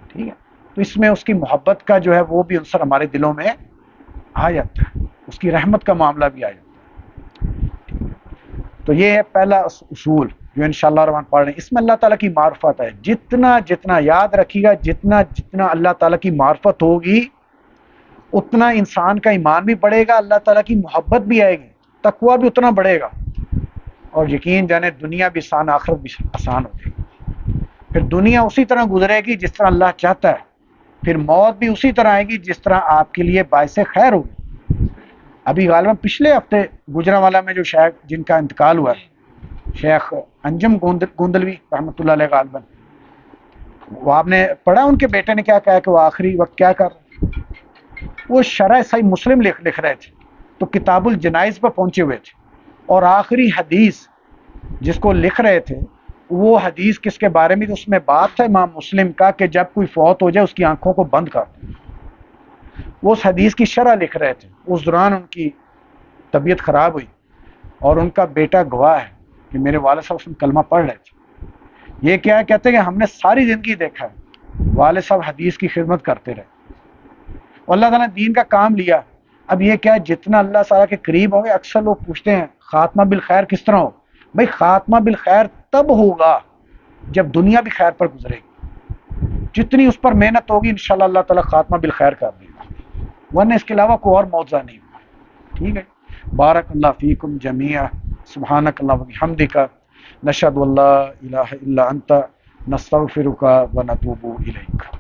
ٹھیک ہے، تو اس میں اس کی محبت کا جو ہے وہ بھی عنصر ہمارے دلوں میں آ جاتا ہے، اس کی رحمت کا معاملہ بھی آ جاتا ہے. تو یہ ہے پہلا اصول جو انشاءاللہ الرحمن پڑھ رہے ہیں. اس میں اللہ تعالیٰ کی معرفت ہے. جتنا یاد رکھیے گا، جتنا اللہ تعالیٰ کی معرفت ہوگی اتنا انسان کا ایمان بھی بڑھے گا، اللہ تعالیٰ کی محبت بھی آئے گی، تقویٰ بھی اتنا بڑھے گا، اور یقین جانے دنیا بھی آسان، آخرت بھی آسان ہو جائے گی. پھر دنیا اسی طرح گزرے گی جس طرح اللہ چاہتا ہے، پھر موت بھی اسی طرح آئے گی جس طرح آپ کے لیے باعث خیر ہوگی. ابھی غالباً پچھلے ہفتے گجرانوالہ میں جو شیخ جن کا انتقال ہوا ہے، شیخ انجم گوندلوی رحمۃ اللہ علیہ، غالباً وہ آپ نے پڑھا ان کے بیٹے نے کیا کہا کہ وہ آخری وقت کیا کر رہے، وہ شرح صحیح مسلم لکھ رہے تھے، تو کتاب الجنائز پر پہنچے ہوئے تھے، اور آخری حدیث جس کو لکھ رہے تھے وہ حدیث کس کے بارے میں، اس میں بات ہے امام مسلم کا کہ جب کوئی فوت ہو جائے اس کی آنکھوں کو بند کر دیں. وہ اس حدیث کی شرح لکھ رہے تھے. اس دوران ان کی طبیعت خراب ہوئی اور ان کا بیٹا گواہ ہے کہ میرے والد صاحب اس میں کلمہ پڑھ رہے تھے. یہ کیا ہے، کہتے ہیں کہ ہم نے ساری زندگی دیکھا ہے والد صاحب حدیث کی خدمت کرتے رہے، اللہ تعالیٰ نے دین کا کام لیا. اب یہ کیا ہے، جتنا اللہ تعالیٰ کے قریب ہوں گے، اکثر لوگ پوچھتے ہیں خاتمہ بالخیر کس طرح ہو. بھائی خاتمہ بالخیر تب ہوگا جب دنیا بھی خیر پر گزرے گی. جتنی اس پر محنت ہوگی انشاءاللہ اللہ تعالیٰ خاتمہ بالخیر کر دے گا، ورنہ اس کے علاوہ کوئی اور معجزہ نہیں ہوگا. ٹھیک ہے، بارک اللہ فیکم جمیعا، سبحانک اللہ وبحمدک، نشہد ان لا الہ الا انت، نستغفرک ونتوب الیک.